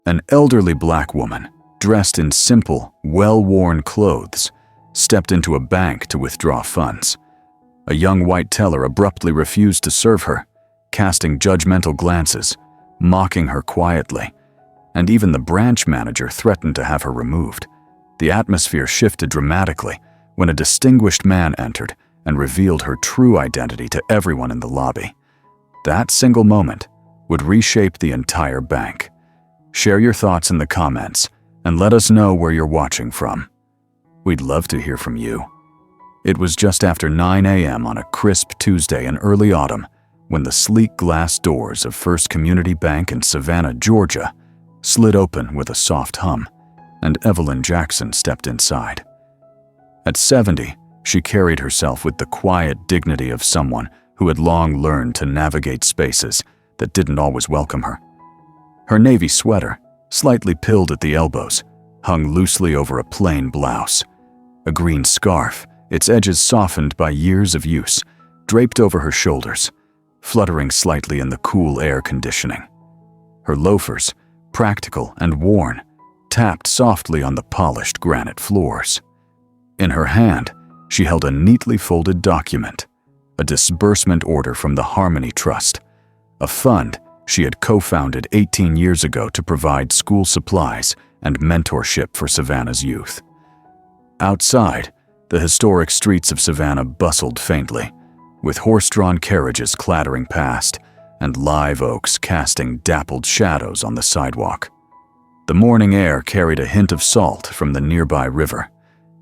An elderly black woman, dressed in simple, well-worn clothes, stepped into a bank to withdraw funds. A young white teller abruptly refused to serve her, casting judgmental glances, mocking her quietly, and even the branch manager threatened to have her removed. The atmosphere shifted dramatically when a distinguished man entered and revealed her true identity to everyone in the lobby. That single moment would reshape the entire bank. Share your thoughts in the comments and let us know where you're watching from. We'd love to hear from you. It was just after 9 a.m. on a crisp Tuesday in early autumn when the sleek glass doors of First Community Bank in Savannah, Georgia, slid open with a soft hum, and Evelyn Jackson stepped inside. At 70, she carried herself with the quiet dignity of someone who had long learned to navigate spaces that didn't always welcome her. Her navy sweater, slightly pilled at the elbows, hung loosely over a plain blouse. A green scarf, its edges softened by years of use, draped over her shoulders, fluttering slightly in the cool air conditioning. Her loafers, practical and worn, tapped softly on the polished granite floors. In her hand, she held a neatly folded document, a disbursement order from the Harmony Trust, a fund she had co-founded 18 years ago to provide school supplies and mentorship for Savannah's youth. Outside, the historic streets of Savannah bustled faintly, with horse-drawn carriages clattering past and live oaks casting dappled shadows on the sidewalk. The morning air carried a hint of salt from the nearby river,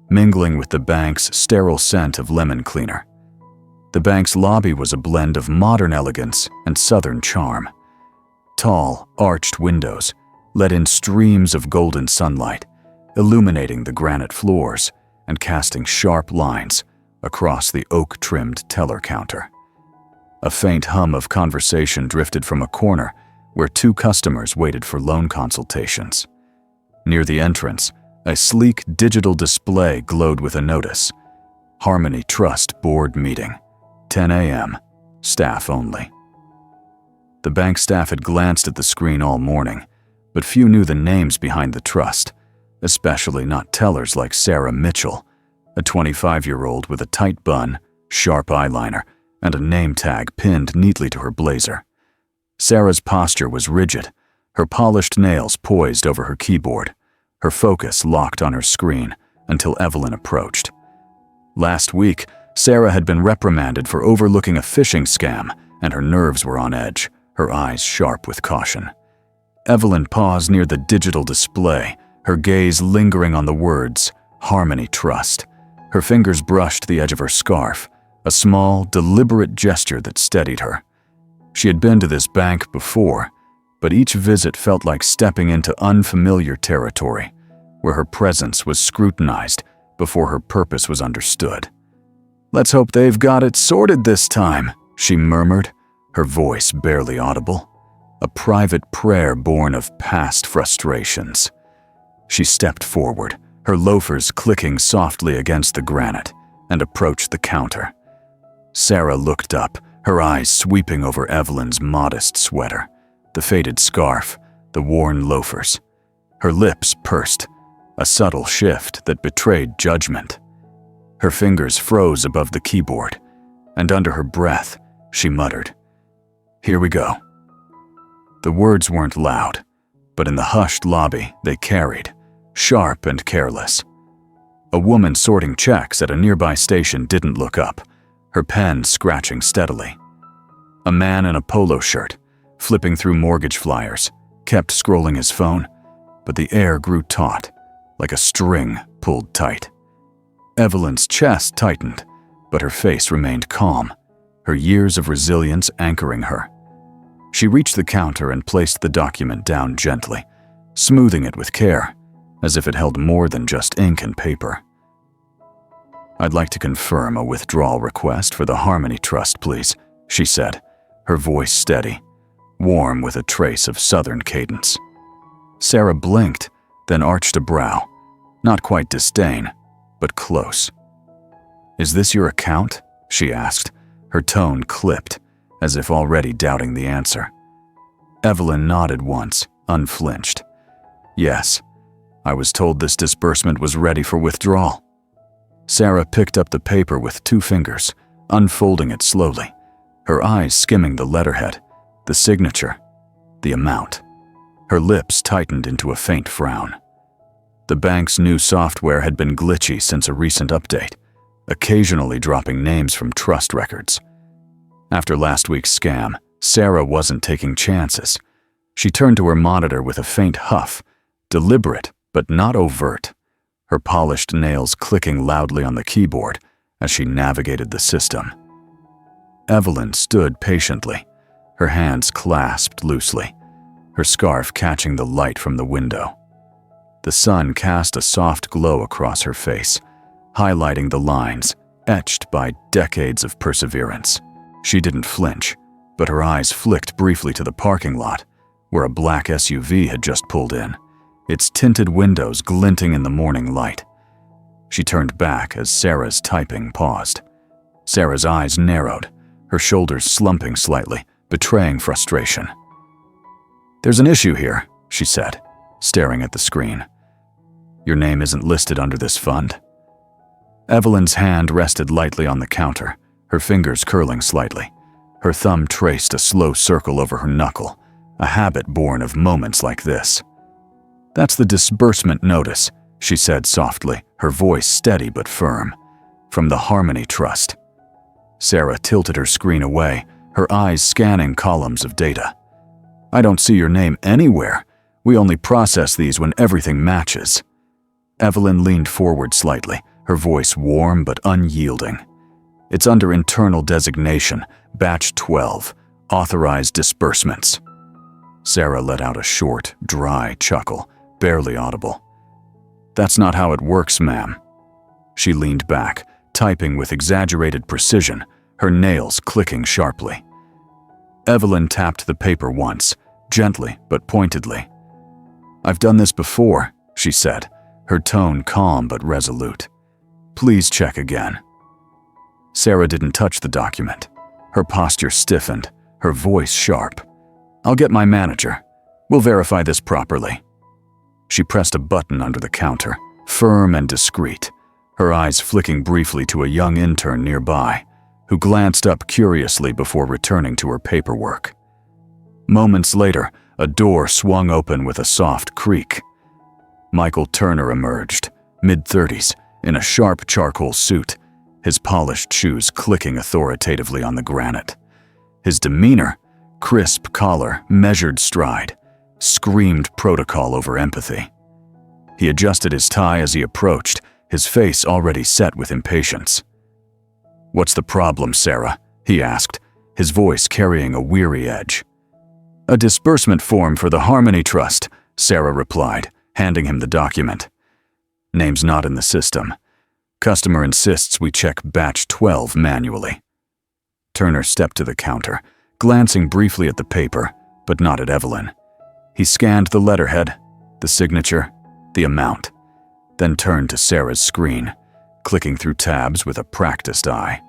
mingling with the bank's sterile scent of lemon cleaner. The bank's lobby was a blend of modern elegance and southern charm. Tall, arched windows let in streams of golden sunlight, illuminating the granite floors and casting sharp lines across the oak-trimmed teller counter. A faint hum of conversation drifted from a corner where two customers waited for loan consultations. Near the entrance, a sleek digital display glowed with a notice: Harmony Trust Board Meeting, 10 a.m., staff only. The bank staff had glanced at the screen all morning, but few knew the names behind the trust, especially not tellers like Sarah Mitchell, a 25-year-old with a tight bun, sharp eyeliner, and a name tag pinned neatly to her blazer. Sarah's posture was rigid, her polished nails poised over her keyboard, her focus locked on her screen until Evelyn approached. Last week, Sarah had been reprimanded for overlooking a phishing scam, and her nerves were on edge, her eyes sharp with caution. Evelyn paused near the digital display, her gaze lingering on the words, Harmony Trust. Her fingers brushed the edge of her scarf, a small, deliberate gesture that steadied her. She had been to this bank before, but each visit felt like stepping into unfamiliar territory, where her presence was scrutinized before her purpose was understood. "Let's hope they've got it sorted this time," she murmured, her voice barely audible, a private prayer born of past frustrations. She stepped forward, her loafers clicking softly against the granite, and approached the counter. Sarah looked up, her eyes sweeping over Evelyn's modest sweater, the faded scarf, the worn loafers. Her lips pursed, a subtle shift that betrayed judgment. Her fingers froze above the keyboard, and under her breath, she muttered, "Here we go." The words weren't loud, but in the hushed lobby they carried, sharp and careless. A woman sorting checks at a nearby station didn't look up, her pen scratching steadily. A man in a polo shirt, flipping through mortgage flyers, kept scrolling his phone, but the air grew taut, like a string pulled tight. Evelyn's chest tightened, but her face remained calm, her years of resilience anchoring her. She reached the counter and placed the document down gently, smoothing it with care, as if it held more than just ink and paper. "I'd like to confirm a withdrawal request for the Harmony Trust, please," she said, her voice steady, warm with a trace of southern cadence. Sarah blinked, then arched a brow, not quite disdain, but close. "Is this your account?" she asked, her tone clipped, as if already doubting the answer. Evelyn nodded once, unflinched. Yes. I was told this disbursement was ready for withdrawal. Sarah picked up the paper with 2 fingers, unfolding it slowly, her eyes skimming the letterhead, the signature, the amount. Her lips tightened into a faint frown. The bank's new software had been glitchy since a recent update, occasionally dropping names from trust records. After last week's scam, Sarah wasn't taking chances. She turned to her monitor with a faint huff, deliberate but not overt, her polished nails clicking loudly on the keyboard as she navigated the system. Evelyn stood patiently, her hands clasped loosely, her scarf catching the light from the window. The sun cast a soft glow across her face, highlighting the lines etched by decades of perseverance. She didn't flinch, but her eyes flicked briefly to the parking lot, where a black SUV had just pulled in, its tinted windows glinting in the morning light. She turned back as Sarah's typing paused. Sarah's eyes narrowed, her shoulders slumping slightly, betraying frustration. "There's an issue here," she said, staring at the screen. "Your name isn't listed under this fund." Evelyn's hand rested lightly on the counter, her fingers curling slightly. Her thumb traced a slow circle over her knuckle, a habit born of moments like this. "That's the disbursement notice," she said softly, her voice steady but firm. "From the Harmony Trust." Sarah tilted her screen away, her eyes scanning columns of data. "I don't see your name anywhere. We only process these when everything matches." Evelyn leaned forward slightly, her voice warm but unyielding. "It's under internal designation, Batch 12, Authorized Disbursements." Sarah let out a short, dry chuckle, barely audible. "That's not how it works, ma'am." She leaned back, typing with exaggerated precision, her nails clicking sharply. Evelyn tapped the paper once, gently but pointedly. "I've done this before," she said, her tone calm but resolute. "Please check again." Sarah didn't touch the document. Her posture stiffened, her voice sharp. "I'll get my manager. We'll verify this properly." She pressed a button under the counter, firm and discreet, her eyes flicking briefly to a young intern nearby, who glanced up curiously before returning to her paperwork. Moments later, a door swung open with a soft creak. Michael Turner emerged, mid-30s, in a sharp charcoal suit, his polished shoes clicking authoritatively on the granite. His demeanor, crisp collar, measured stride, screamed protocol over empathy. He adjusted his tie as he approached, his face already set with impatience. "What's the problem, Sarah?" he asked, his voice carrying a weary edge. "A disbursement form for the Harmony Trust," Sarah replied, handing him the document. "Name's not in the system. Customer insists we check Batch 12 manually." Turner stepped to the counter, glancing briefly at the paper, but not at Evelyn. He scanned the letterhead, the signature, the amount, then turned to Sarah's screen, clicking through tabs with a practiced eye.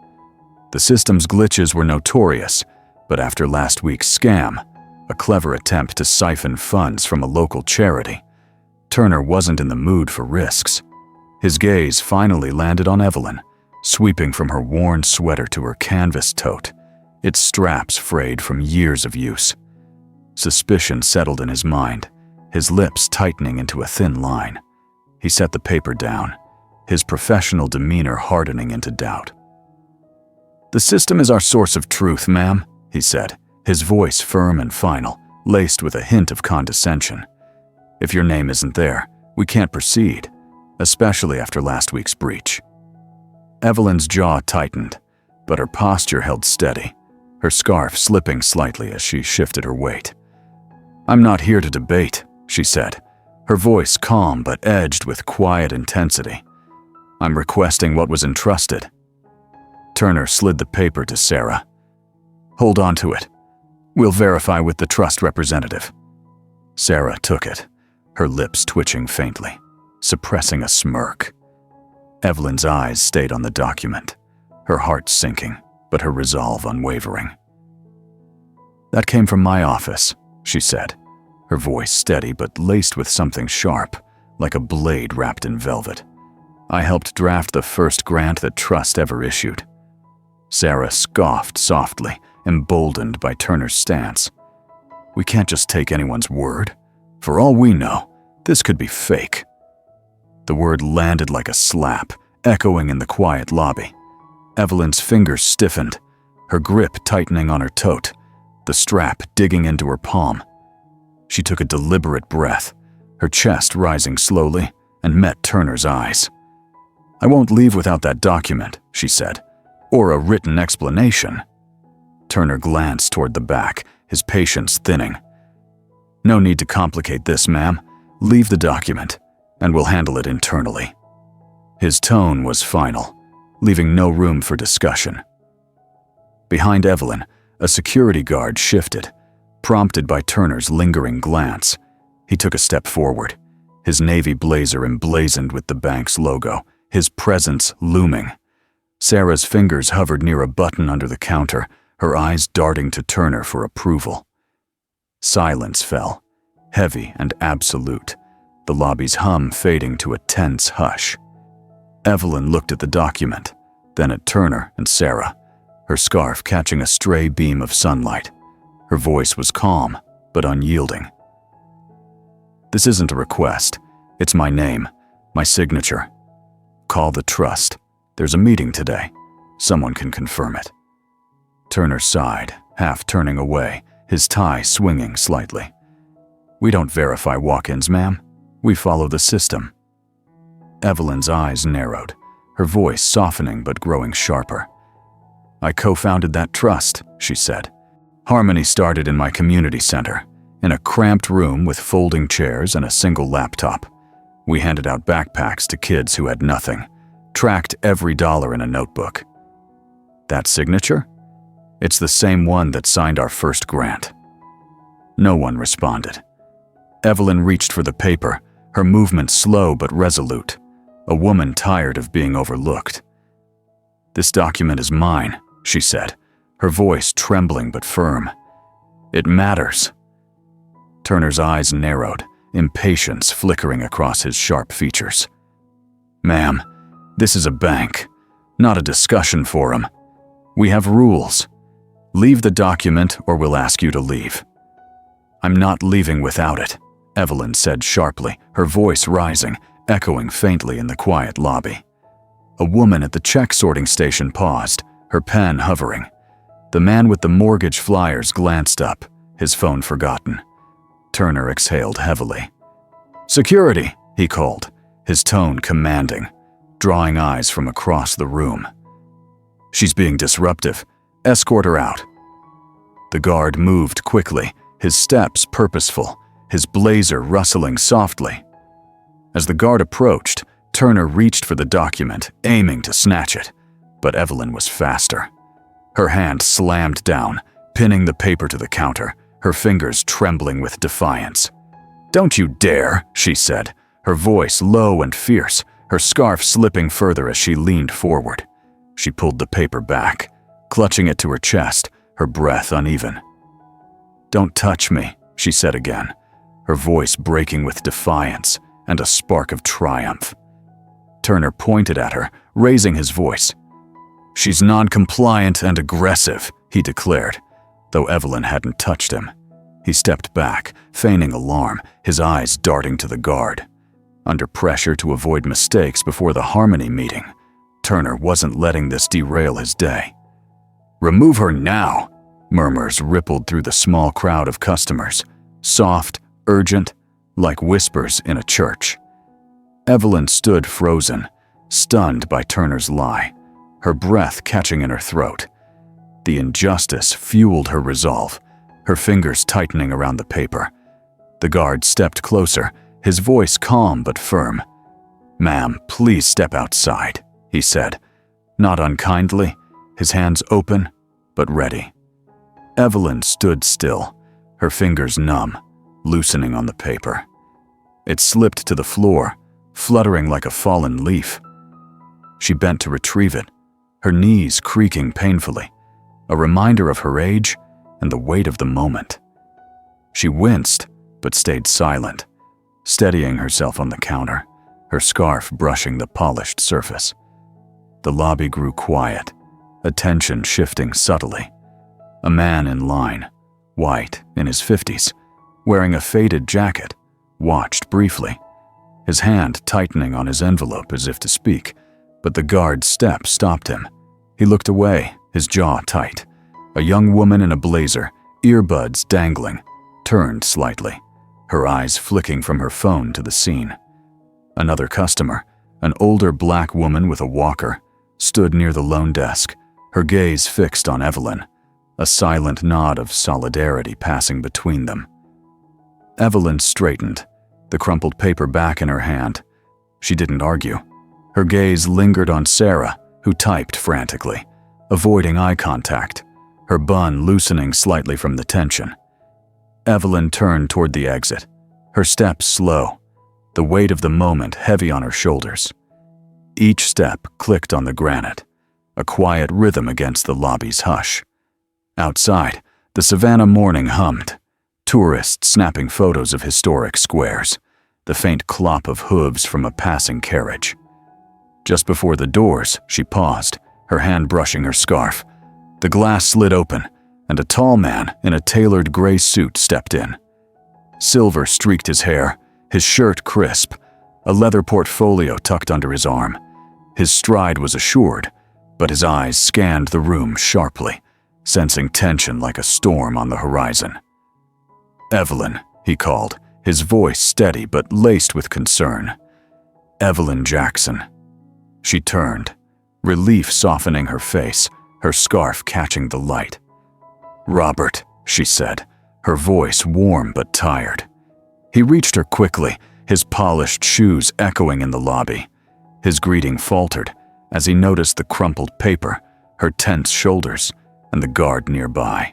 The system's glitches were notorious, but after last week's scam, a clever attempt to siphon funds from a local charity, Turner wasn't in the mood for risks. His gaze finally landed on Evelyn, sweeping from her worn sweater to her canvas tote, its straps frayed from years of use. Suspicion settled in his mind, his lips tightening into a thin line. He set the paper down, his professional demeanor hardening into doubt. "The system is our source of truth, ma'am," he said, his voice firm and final, laced with a hint of condescension. "If your name isn't there, we can't proceed, especially after last week's breach." Evelyn's jaw tightened, but her posture held steady, her scarf slipping slightly as she shifted her weight. "I'm not here to debate," she said, her voice calm but edged with quiet intensity. "I'm requesting what was entrusted." Turner slid the paper to Sarah. "Hold on to it. We'll verify with the trust representative." Sarah took it, her lips twitching faintly, suppressing a smirk. Evelyn's eyes stayed on the document, her heart sinking, but her resolve unwavering. "That came from my office," she said, her voice steady but laced with something sharp, like a blade wrapped in velvet. "I helped draft the first grant that Trust ever issued." Sarah scoffed softly, emboldened by Turner's stance. "We can't just take anyone's word. For all we know, this could be fake." The word landed like a slap, echoing in the quiet lobby. Evelyn's fingers stiffened, her grip tightening on her tote, the strap digging into her palm. She took a deliberate breath, her chest rising slowly, and met Turner's eyes. "I won't leave without that document," she said, "or a written explanation." Turner glanced toward the back, his patience thinning. "No need to complicate this, ma'am. Leave the document, and we'll handle it internally." His tone was final, leaving no room for discussion. Behind Evelyn, a security guard shifted, prompted by Turner's lingering glance. He took a step forward, his navy blazer emblazoned with the bank's logo, his presence looming. Sarah's fingers hovered near a button under the counter, her eyes darting to Turner for approval. Silence fell, heavy and absolute, the lobby's hum fading to a tense hush. Evelyn looked at the document, then at Turner and Sarah, her scarf catching a stray beam of sunlight. Her voice was calm, but unyielding. "This isn't a request. It's my name, my signature. Call the Trust. There's a meeting today. Someone can confirm it." Turner sighed, half turning away, his tie swinging slightly. "We don't verify walk-ins, ma'am. We follow the system." Evelyn's eyes narrowed, her voice softening but growing sharper. "I co-founded that trust," she said. "Harmony started in my community center, in a cramped room with folding chairs and a single laptop. We handed out backpacks to kids who had nothing, tracked every dollar in a notebook." "That signature? It's the same one that signed our first grant." No one responded. Evelyn reached for the paper, her movement slow but resolute, a woman tired of being overlooked. "This document is mine," she said, her voice trembling but firm. "It matters." Turner's eyes narrowed, impatience flickering across his sharp features. "Ma'am, this is a bank, not a discussion forum. We have rules. Leave the document or we'll ask you to leave." "I'm not leaving without it," Evelyn said sharply, her voice rising, echoing faintly in the quiet lobby. A woman at the check sorting station paused, her pen hovering. The man with the mortgage flyers glanced up, his phone forgotten. Turner exhaled heavily. "Security," he called, his tone commanding, drawing eyes from across the room. "She's being disruptive. Escort her out." The guard moved quickly, his steps purposeful, his blazer rustling softly. As the guard approached, Turner reached for the document, aiming to snatch it, but Evelyn was faster. Her hand slammed down, pinning the paper to the counter, her fingers trembling with defiance. "Don't you dare," she said, her voice low and fierce, her scarf slipping further as she leaned forward. She pulled the paper back, clutching it to her chest, her breath uneven. "Don't touch me," she said again, her voice breaking with defiance and a spark of triumph. Turner pointed at her, raising his voice. "She's non-compliant and aggressive," he declared, though Evelyn hadn't touched him. He stepped back, feigning alarm, his eyes darting to the guard. Under pressure to avoid mistakes before the Harmony meeting, Turner wasn't letting this derail his day. "Remove her now!" Murmurs rippled through the small crowd of customers, soft, urgent, like whispers in a church. Evelyn stood frozen, stunned by Turner's lie, her breath catching in her throat. The injustice fueled her resolve, her fingers tightening around the paper. The guard stepped closer, his voice calm but firm. "Ma'am, please step outside," he said, not unkindly, his hands open but ready. Evelyn stood still, her fingers numb, loosening on the paper. It slipped to the floor, fluttering like a fallen leaf. She bent to retrieve it, her knees creaking painfully, a reminder of her age and the weight of the moment. She winced, but stayed silent, steadying herself on the counter, her scarf brushing the polished surface. The lobby grew quiet, attention shifting subtly. A man in line, white, in his 50s, wearing a faded jacket, watched briefly, his hand tightening on his envelope as if to speak, but the guard's step stopped him. He looked away, his jaw tight. A young woman in a blazer, earbuds dangling, turned slightly, her eyes flicking from her phone to the scene. Another customer, an older black woman with a walker, stood near the loan desk, her gaze fixed on Evelyn, a silent nod of solidarity passing between them. Evelyn straightened, the crumpled paper back in her hand. She didn't argue. Her gaze lingered on Sarah, who typed frantically, avoiding eye contact, her bun loosening slightly from the tension. Evelyn turned toward the exit, her steps slow, the weight of the moment heavy on her shoulders. Each step clicked on the granite, a quiet rhythm against the lobby's hush. Outside, the Savannah morning hummed, tourists snapping photos of historic squares, the faint clop of hooves from a passing carriage. Just before the doors, she paused, her hand brushing her scarf. The glass slid open, and a tall man in a tailored gray suit stepped in. Silver streaked his hair, his shirt crisp, a leather portfolio tucked under his arm. His stride was assured, but his eyes scanned the room sharply, sensing tension like a storm on the horizon. "Evelyn," he called, his voice steady but laced with concern. "Evelyn Jackson." She turned, relief softening her face, her scarf catching the light. "Robert," she said, her voice warm but tired. He reached her quickly, his polished shoes echoing in the lobby. His greeting faltered as he noticed the crumpled paper, her tense shoulders, and the guard nearby.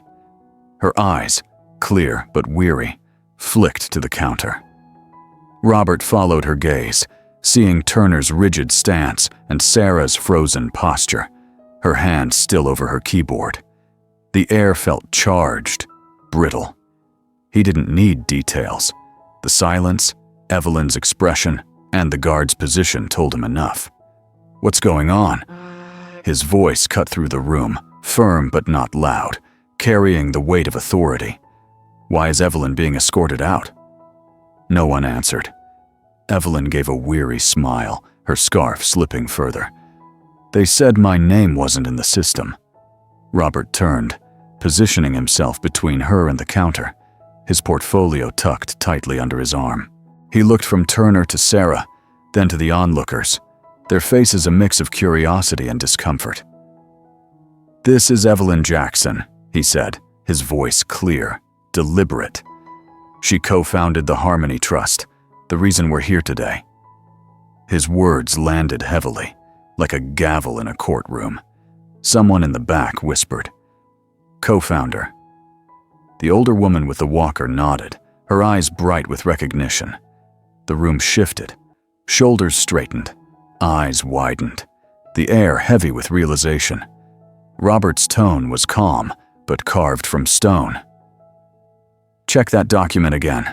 Her eyes, clear but weary, flicked to the counter. Robert followed her gaze, seeing Turner's rigid stance and Sarah's frozen posture, her hand still over her keyboard. The air felt charged, brittle. He didn't need details. The silence, Evelyn's expression, and the guard's position told him enough. "What's going on?" His voice cut through the room, firm but not loud, carrying the weight of authority. "Why is Evelyn being escorted out?" No one answered. Evelyn gave a weary smile, her scarf slipping further. "They said my name wasn't in the system." Robert turned, positioning himself between her and the counter, his portfolio tucked tightly under his arm. He looked from Turner to Sarah, then to the onlookers, their faces a mix of curiosity and discomfort. "This is Evelyn Jackson," he said, his voice clear, deliberate. "She co-founded the Harmony Trust, the reason we're here today." His words landed heavily, like a gavel in a courtroom. Someone in the back whispered, "Co-founder." The older woman with the walker nodded, her eyes bright with recognition. The room shifted, shoulders straightened, eyes widened, the air heavy with realization. Robert's tone was calm, but carved from stone. "Check that document again.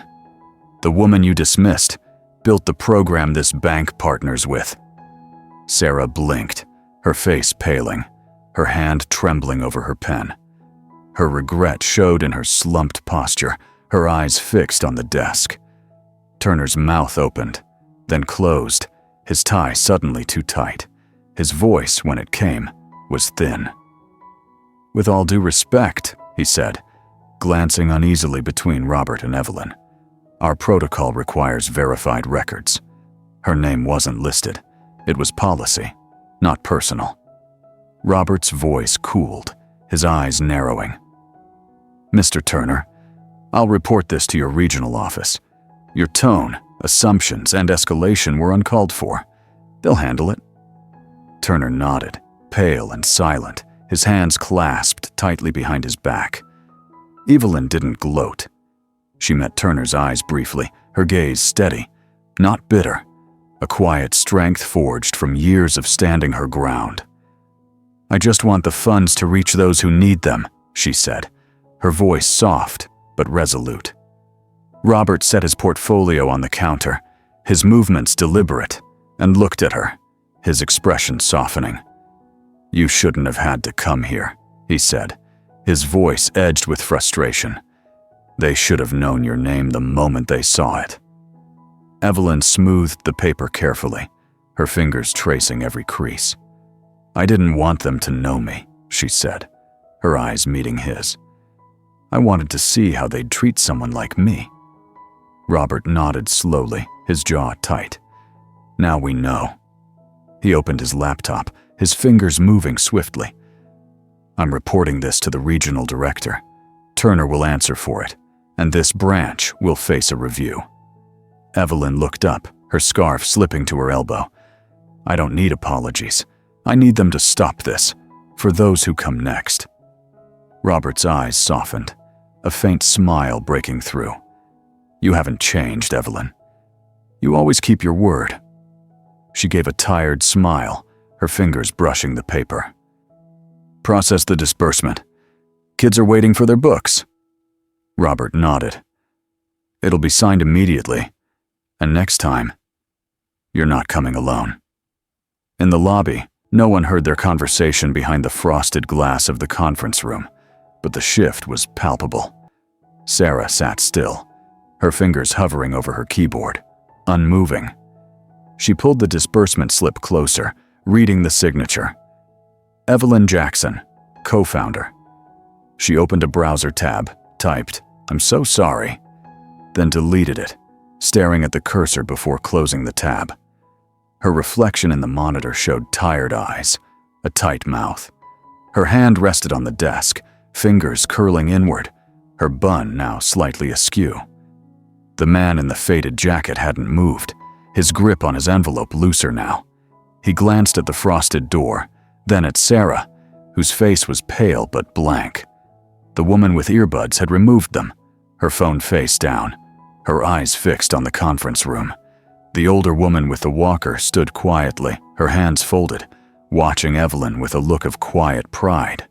The woman you dismissed built the program this bank partners with." Sarah blinked, her face paling, her hand trembling over her pen. Her regret showed in her slumped posture, her eyes fixed on the desk. Turner's mouth opened, then closed, his tie suddenly too tight. His voice, when it came, was thin. "With all due respect," he said, glancing uneasily between Robert and Evelyn. "Our protocol requires verified records. Her name wasn't listed. It was policy, not personal." Robert's voice cooled, his eyes narrowing. "Mr. Turner, I'll report this to your regional office. Your tone, assumptions, and escalation were uncalled for. They'll handle it." Turner nodded, pale and silent, his hands clasped tightly behind his back. Evelyn didn't gloat. She met Turner's eyes briefly, her gaze steady, not bitter, a quiet strength forged from years of standing her ground. "I just want the funds to reach those who need them," she said, her voice soft but resolute. Robert set his portfolio on the counter, his movements deliberate, and looked at her, his expression softening. "You shouldn't have had to come here," he said, his voice edged with frustration. "They should have known your name the moment they saw it." Evelyn smoothed the paper carefully, her fingers tracing every crease. "I didn't want them to know me," she said, her eyes meeting his. "I wanted to see how they'd treat someone like me." Robert nodded slowly, his jaw tight. "Now we know." He opened his laptop, his fingers moving swiftly. "I'm reporting this to the regional director. Turner will answer for it, and this branch will face a review." Evelyn looked up, her scarf slipping to her elbow. "I don't need apologies. I need them to stop this, for those who come next." Robert's eyes softened, a faint smile breaking through. "You haven't changed, Evelyn. You always keep your word." She gave a tired smile, her fingers brushing the paper. "Process the disbursement. Kids are waiting for their books." Robert nodded. "It'll be signed immediately. And next time, you're not coming alone." In the lobby, no one heard their conversation behind the frosted glass of the conference room, but the shift was palpable. Sarah sat still, her fingers hovering over her keyboard, unmoving. She pulled the disbursement slip closer, reading the signature. Evelyn Jackson, co-founder. She opened a browser tab, typed, "I'm so sorry," then deleted it, staring at the cursor before closing the tab. Her reflection in the monitor showed tired eyes, a tight mouth. Her hand rested on the desk, fingers curling inward, her bun now slightly askew. The man in the faded jacket hadn't moved, his grip on his envelope looser now. He glanced at the frosted door, then at Sarah, whose face was pale but blank. The woman with earbuds had removed them, her phone face down, her eyes fixed on the conference room. The older woman with the walker stood quietly, her hands folded, watching Evelyn with a look of quiet pride.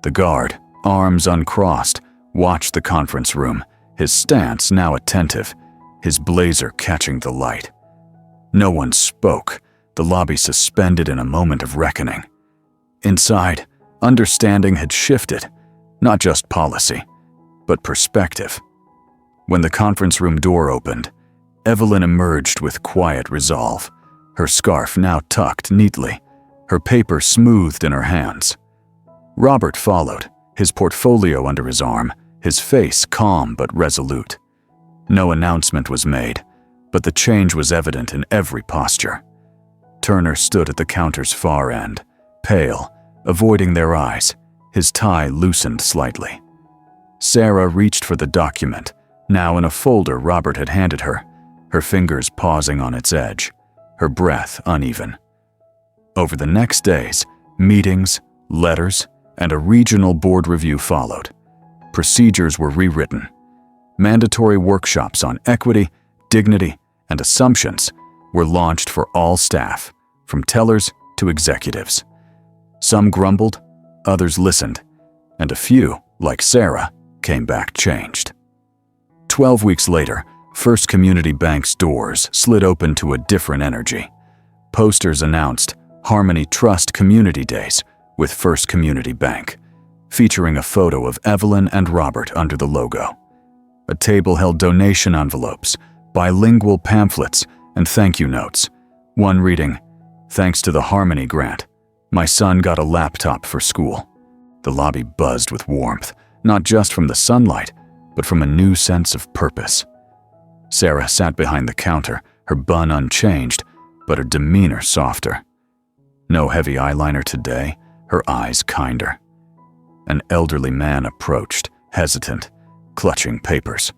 The guard, arms uncrossed, watched the conference room, his stance now attentive, his blazer catching the light. No one spoke, the lobby suspended in a moment of reckoning. Inside, understanding had shifted, not just policy, but perspective. When the conference room door opened, Evelyn emerged with quiet resolve, her scarf now tucked neatly, her paper smoothed in her hands. Robert followed, his portfolio under his arm, his face calm but resolute. No announcement was made, but the change was evident in every posture. Turner stood at the counter's far end, pale, avoiding their eyes, his tie loosened slightly. Sarah reached for the document, now in a folder Robert had handed her, her fingers pausing on its edge, her breath uneven. Over the next days, meetings, letters, and a regional board review followed. Procedures were rewritten. Mandatory workshops on equity, dignity, and assumptions were launched for all staff, from tellers to executives. Some grumbled, others listened, and a few, like Sarah, came back changed. 12 weeks later, First Community Bank's doors slid open to a different energy. Posters announced Harmony Trust Community Days with First Community Bank, featuring a photo of Evelyn and Robert under the logo. A table held donation envelopes, bilingual pamphlets, and thank you notes. One reading, "Thanks to the Harmony grant, my son got a laptop for school." The lobby buzzed with warmth, not just from the sunlight, but from a new sense of purpose. Sarah sat behind the counter, her bun unchanged, but her demeanor softer. No heavy eyeliner today, her eyes kinder. An elderly man approached, hesitant, clutching papers.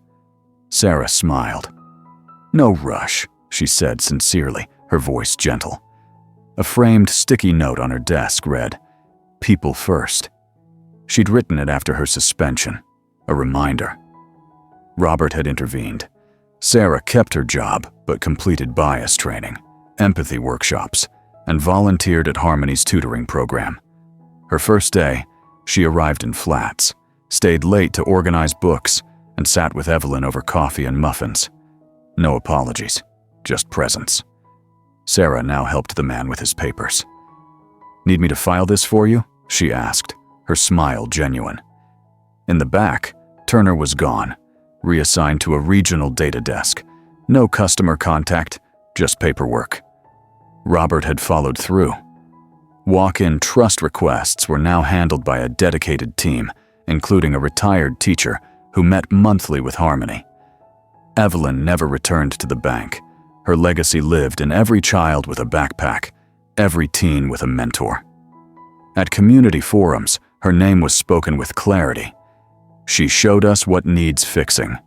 Sarah smiled. "No rush," she said sincerely, her voice gentle. A framed sticky note on her desk read, "People first." She'd written it after her suspension, a reminder. Robert had intervened. Sarah kept her job, but completed bias training, empathy workshops, and volunteered at Harmony's tutoring program. Her first day, she arrived in flats, stayed late to organize books, and sat with Evelyn over coffee and muffins. No apologies, just presence. Sarah now helped the man with his papers. "Need me to file this for you?" she asked, her smile genuine. In the back, Turner was gone, reassigned to a regional data desk. No customer contact, just paperwork. Robert had followed through. Walk-in trust requests were now handled by a dedicated team, including a retired teacher who met monthly with Harmony. Evelyn never returned to the bank. Her legacy lived in every child with a backpack, every teen with a mentor. At community forums, her name was spoken with clarity. She showed us what needs fixing.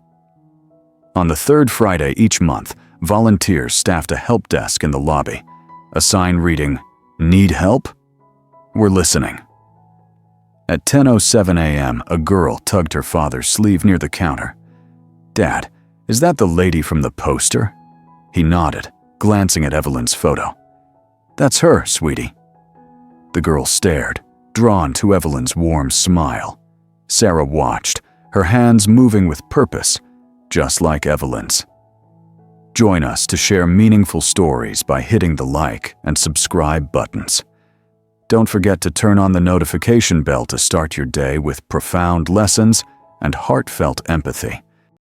On the third Friday each month, volunteers staffed a help desk in the lobby. A sign reading, "Need help? We're listening." At 10:07 a.m., a girl tugged her father's sleeve near the counter. "Dad, is that the lady from the poster?" He nodded, glancing at Evelyn's photo. "That's her, sweetie." The girl stared, drawn to Evelyn's warm smile. Sarah watched, her hands moving with purpose, just like Evelyn's. Join us to share meaningful stories by hitting the like and subscribe buttons. Don't forget to turn on the notification bell to start your day with profound lessons and heartfelt empathy.